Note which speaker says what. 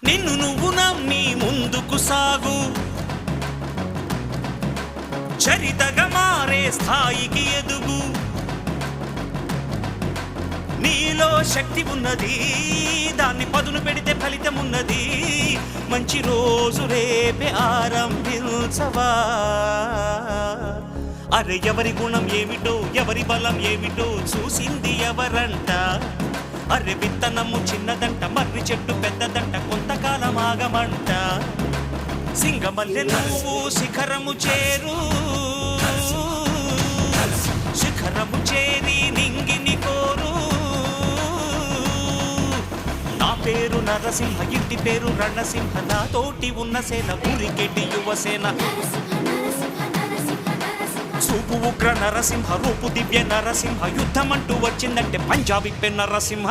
Speaker 1: నిన్ను నువ్వు నమ్మి ముందుకు సాగు, చరితగా మారే స్థాయికి ఎదుగు. నీలో శక్తి ఉన్నది, దాన్ని పదును పెడితే ఫలితం ఉన్నది. మంచి రోజు రేపే ఆరంభించవా. అరే ఎవరి గుణం ఏమిటో, ఎవరి బలం ఏమిటో చూసింది ఎవరంట. అరే విత్తనము చిన్నదంట, మర్రి చెట్టు పెద్దదంట, కొంతకాలం ఆగమంట. సింగమల్లె నువ్వు శిఖరము చేరు, శిఖరము చేరి నింగిని కోరు. నా పేరు నరసింహ, ఇంటి పేరు రణసింహ, నాతోటి ఉన్న సేన ఊరికెట్టి యువసేన. చూపు ఉగ్ర నరసింహ, రూపు దివ్య నరసింహ, యుద్ధమంటూ వచ్చిందంటే పంజాబీ పె నరసింహ.